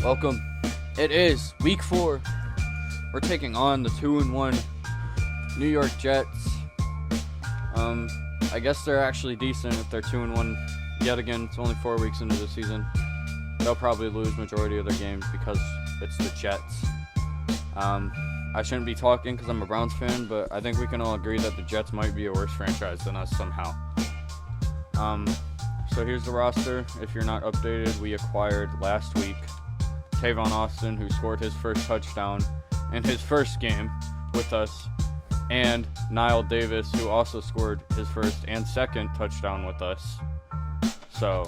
Welcome. It is week 4. We're taking on the 2-1 New York Jets. I guess they're actually decent if they're 2-1. Yet again, it's only 4 weeks into the season. They'll probably lose majority of their games because it's the Jets. I shouldn't be talking because I'm a Browns fan, but I think we can all agree that the Jets might be a worse franchise than us somehow. So here's the roster. If you're not updated, we acquired last week Tavon Austin, who scored his first touchdown in his first game with us, and Niall Davis, who also scored his first and second touchdown with us. So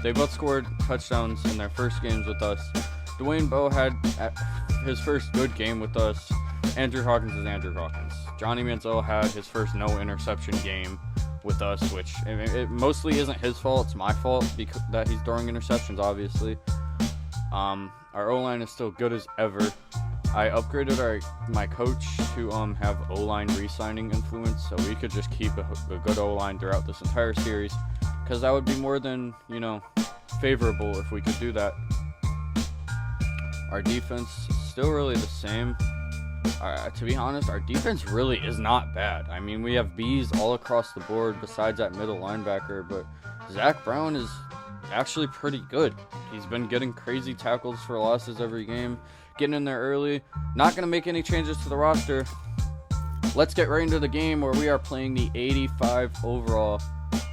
they both scored touchdowns in their first games with us. Dwayne Bowe had his first good game with us. Andrew Hawkins is Andrew Hawkins. Johnny Manziel had his first no interception game with us, which it mostly isn't his fault. It's my fault because that he's throwing interceptions, obviously. Our O-line is still good as ever. I upgraded my coach to have O-line re-signing influence, so we could just keep a good O-line throughout this entire series, because that would be more than, favorable if we could do that. Our defense is still really the same. To be honest, our defense really is not bad. I mean, we have Bs all across the board besides that middle linebacker, but Zach Brown is actually pretty good. He's been getting crazy tackles for losses every game, getting in there early. Not going to make any changes to the roster. Let's get right into the game where we are playing the 85 overall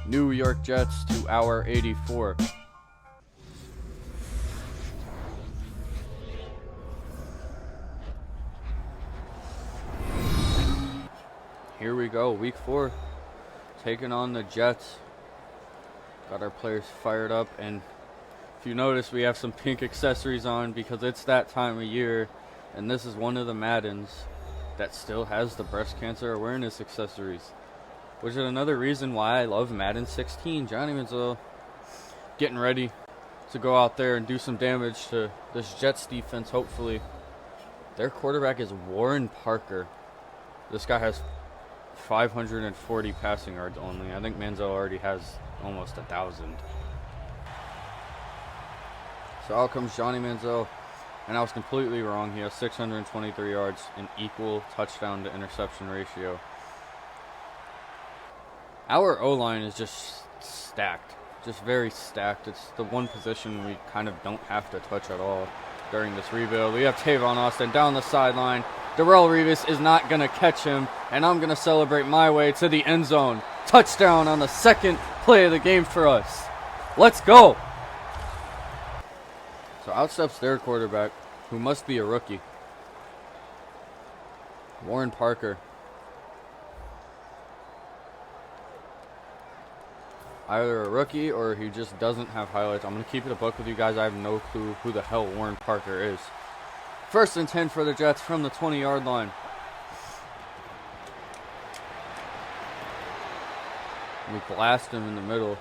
New York Jets to our 84. Here we go, week 4, taking on the Jets. Got our players fired up, and if you notice, we have some pink accessories on because it's that time of year, and this is one of the Maddens that still has the breast cancer awareness accessories, which is another reason why I love Madden 16. Johnny Manziel getting ready to go out there and do some damage to this Jets defense, hopefully. Their quarterback is Warren Parker. This guy has 540 passing yards only. I think Manziel already has almost 1,000. So out comes Johnny Manziel, and I was completely wrong. He has 623 yards, an equal touchdown to interception ratio. Our O-line is just stacked, just very stacked. It's the one position we kind of don't have to touch at all during this rebuild. We have Tavon Austin down the sideline. Darrelle Revis is not going to catch him, and I'm going to celebrate my way to the end zone. Touchdown on the second play of the game for us. Let's go. So out steps their quarterback, who must be a rookie, Warren Parker. Either a rookie or he just doesn't have highlights. I'm going to keep it a buck with you guys. I have no clue who the hell Warren Parker is. First and 10 for the Jets from the 20-yard line. We blast him in the middle.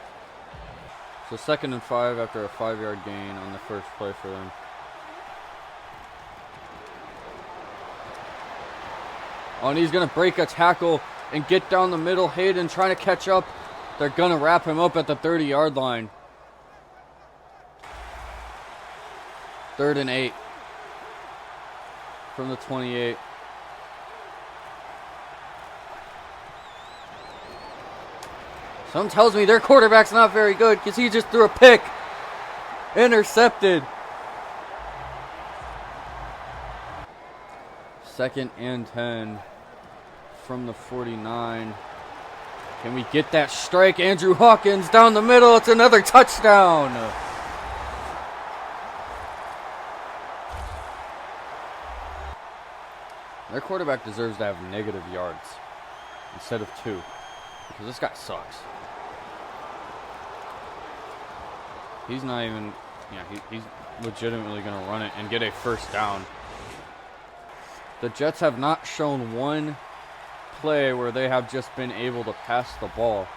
So 2nd and 5 after a 5-yard gain on the first play for them. Oh, and he's going to break a tackle and get down the middle. Hayden trying to catch up. They're going to wrap him up at the 30-yard line. 3rd and 8 from the 28. Some tells me their quarterback's not very good because he just threw a pick. Intercepted. 2nd and 10 from the 49. Can we get that strike? Andrew Hawkins down the middle. It's another touchdown. Their quarterback deserves to have negative yards instead of 2 because this guy sucks. He's not even, he's legitimately going to run it and get a first down. The Jets have not shown one play where they have just been able to pass the ball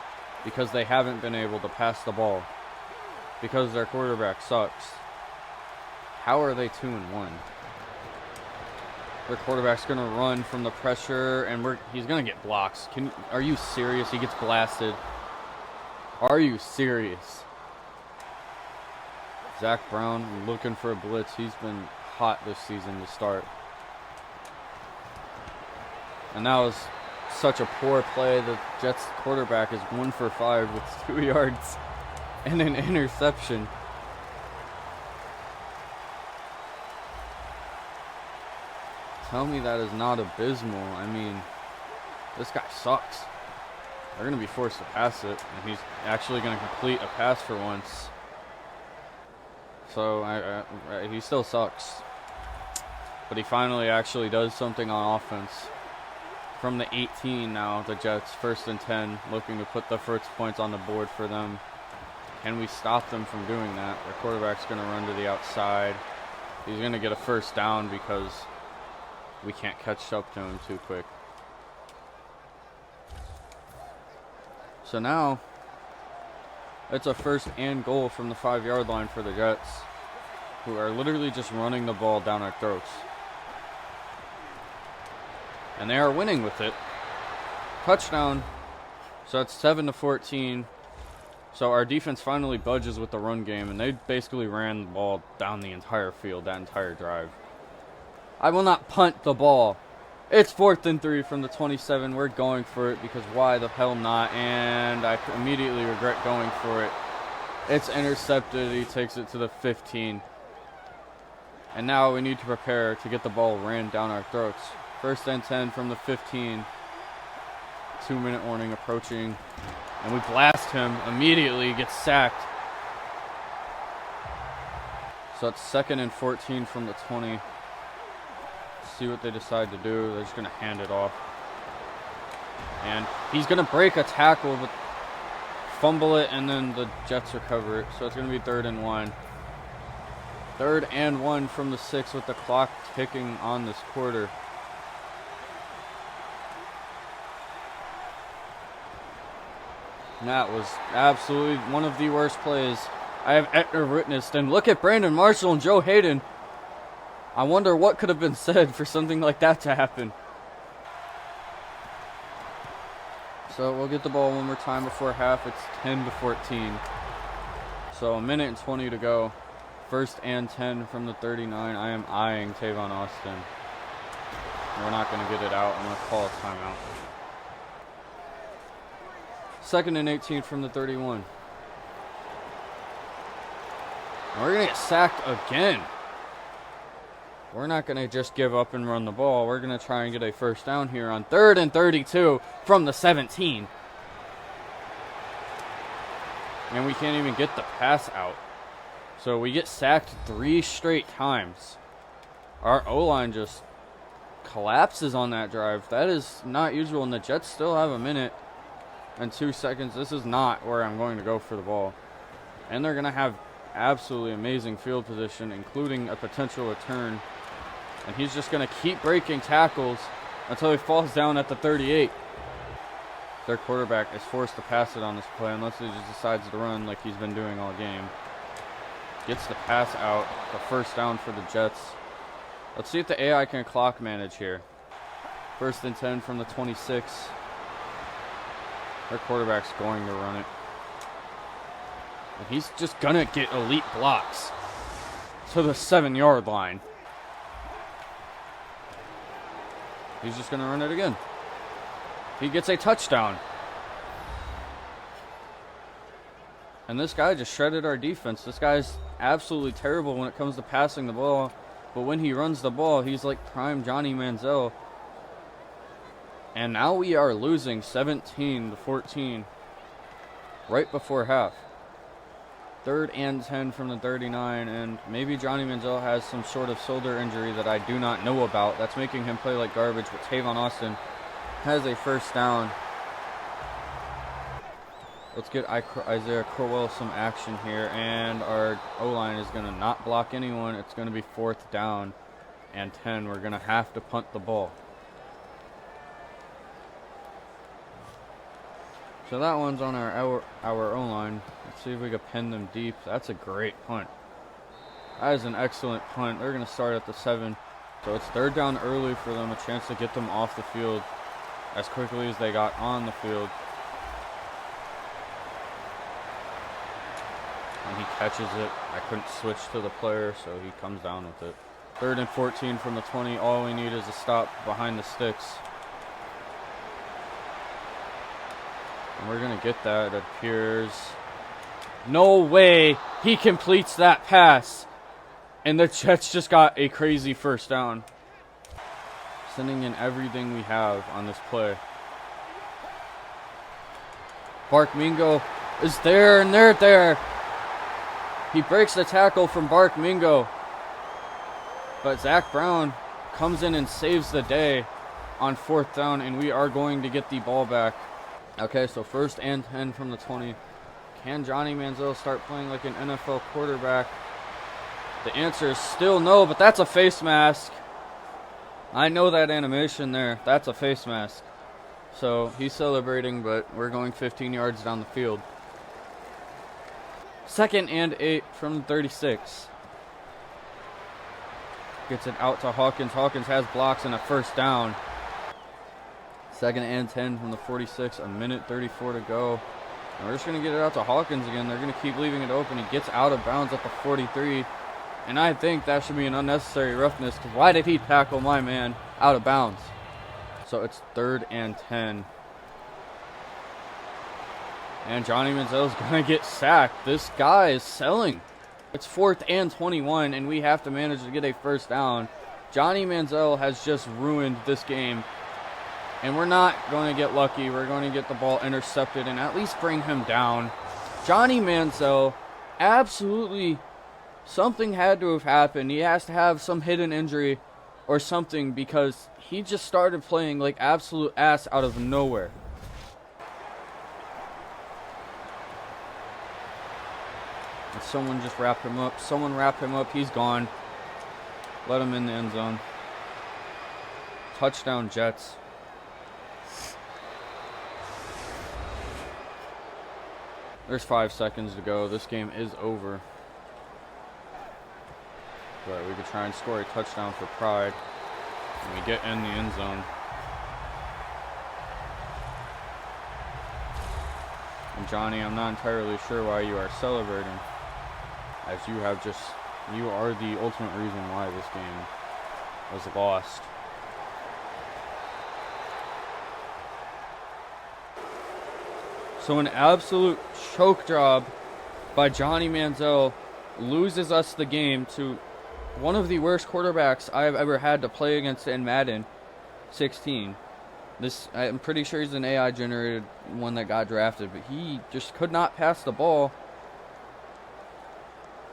because they haven't been able to pass the ball because their quarterback sucks. How are they 2-1? Their quarterback's going to run from the pressure, and he's going to get blocks. Are you serious? He gets blasted. Are you serious? Zach Brown looking for a blitz. He's been hot this season to start. And that was such a poor play. The Jets quarterback is 1 for 5 with 2 yards and an interception. Tell me that is not abysmal. I mean, this guy sucks. They're going to be forced to pass it, and he's actually going to complete a pass for once. So he still sucks. But he finally actually does something on offense. From the 18 now, the Jets, 1st and 10, looking to put the first points on the board for them. Can we stop them from doing that? Their quarterback's going to run to the outside. He's going to get a first down because we can't catch up to him too quick. So now, it's a 1st and goal from the 5-yard line for the Jets, who are literally just running the ball down our throats. And they are winning with it. Touchdown. So it's 7-14. So our defense finally budges with the run game, and they basically ran the ball down the entire field, that entire drive. I will not punt the ball. It's 4th and 3 from the 27. We're going for it because why the hell not? And I immediately regret going for it. It's intercepted. He takes it to the 15. And now we need to prepare to get the ball ran down our throats. 1st and 10 from the 15. 2-minute warning approaching. And we blast him. Immediately gets sacked. So it's 2nd and 14 from the 20. See what they decide to do. They're just going to hand it off. And he's going to break a tackle, but fumble it, and then the Jets recover it. So it's going to be 3rd and 1. 3rd and 1 from the 6 with the clock ticking on this quarter. And that was absolutely one of the worst plays I have ever witnessed. And look at Brandon Marshall and Joe Hayden. I wonder what could have been said for something like that to happen. So we'll get the ball one more time before half. It's 10-14. So a minute and 20 to go. 1st and 10 from the 39. I am eyeing Tavon Austin. We're not going to get it out. I'm going to call a timeout. 2nd and 18 from the 31. And we're going to get sacked again. We're not going to just give up and run the ball. We're going to try and get a first down here on 3rd and 32 from the 17. And we can't even get the pass out. So we get sacked 3 straight times. Our O-line just collapses on that drive. That is not usual, and the Jets still have a minute and 2 seconds. This is not where I'm going to go for the ball. And they're going to have absolutely amazing field position, including a potential return. And he's just going to keep breaking tackles until he falls down at the 38. Their quarterback is forced to pass it on this play unless he just decides to run like he's been doing all game. Gets the pass out, the first down for the Jets. Let's see if the AI can clock manage here. 1st and 10 from the 26. Their quarterback's going to run it. And he's just going to get elite blocks to the 7-yard line. He's just going to run it again. He gets a touchdown. And this guy just shredded our defense. This guy's absolutely terrible when it comes to passing the ball. But when he runs the ball, he's like prime Johnny Manziel. And now we are losing 17-14 right before half. 3rd and 10 from the 39, and maybe Johnny Manziel has some sort of shoulder injury that I do not know about. That's making him play like garbage, but Tavon Austin has a first down. Let's get Isaiah Crowell some action here, and our O-line is going to not block anyone. It's going to be 4th down and 10. We're going to have to punt the ball. So that one's on our O-line. Let's see if we can pin them deep. That's a great punt. That is an excellent punt. They're going to start at the 7. So it's 3rd down early for them, a chance to get them off the field as quickly as they got on the field. and he catches it. I couldn't switch to the player, so he comes down with it. 3rd and 14 from the 20. All we need is a stop behind the sticks. And we're going to get that, it appears. No way he completes that pass. And the Jets just got a crazy first down. Sending in everything we have on this play. Bark Mingo is there, and they're there. He breaks the tackle from Bark Mingo. But Zach Brown comes in and saves the day on 4th down, and we are going to get the ball back. Okay, so 1st and 10 from the 20. Can Johnny Manziel start playing like an NFL quarterback? The answer is still no, but that's a face mask. I know that animation there. That's a face mask. So he's celebrating, but we're going 15 yards down the field. 2nd and 8 from 36. Gets it out to Hawkins. Hawkins has blocks and a first down. 2nd and 10 from the 46. A minute 34 to go. And we're just going to get it out to Hawkins again. They're going to keep leaving it open. He gets out of bounds at the 43. And I think that should be an unnecessary roughness, because why did he tackle my man out of bounds? So it's 3rd and 10. And Johnny Manziel is going to get sacked. This guy is selling. It's 4th and 21, and we have to manage to get a first down. Johnny Manziel has just ruined this game. And we're not going to get lucky. We're going to get the ball intercepted and at least bring him down. Johnny Manziel, absolutely, something had to have happened. He has to have some hidden injury or something, because he just started playing like absolute ass out of nowhere. And someone just wrapped him up. Someone wrapped him up. He's gone. Let him in the end zone. Touchdown, Jets. There's 5 seconds to go. This game is over. But we could try and score a touchdown for pride. And we get in the end zone. And Johnny, I'm not entirely sure why you are celebrating, as you are the ultimate reason why this game was lost. So an absolute choke job by Johnny Manziel loses us the game to one of the worst quarterbacks I've ever had to play against in Madden 16. I'm pretty sure he's an AI generated one that got drafted, but he just could not pass the ball.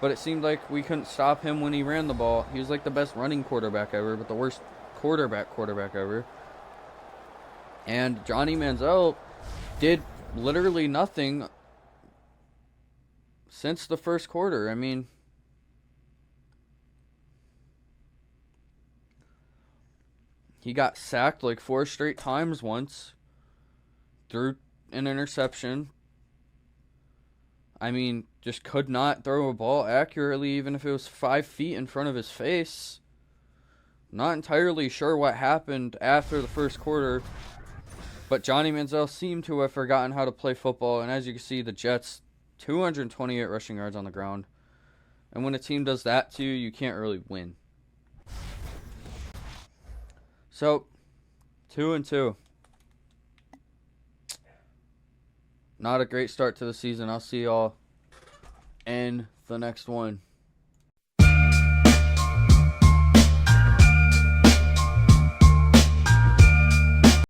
But it seemed like we couldn't stop him when he ran the ball. He was like the best running quarterback ever, but the worst quarterback ever. And Johnny Manziel did literally nothing since the first quarter. I mean, he got sacked like 4 straight times once. Threw an interception. I mean, just could not throw a ball accurately, even if it was 5 feet in front of his face. Not entirely sure what happened after the first quarter, but Johnny Manziel seemed to have forgotten how to play football. And as you can see, the Jets, 228 rushing yards on the ground. And when a team does that to you, you can't really win. So, 2-2. Not a great start to the season. I'll see y'all in the next one.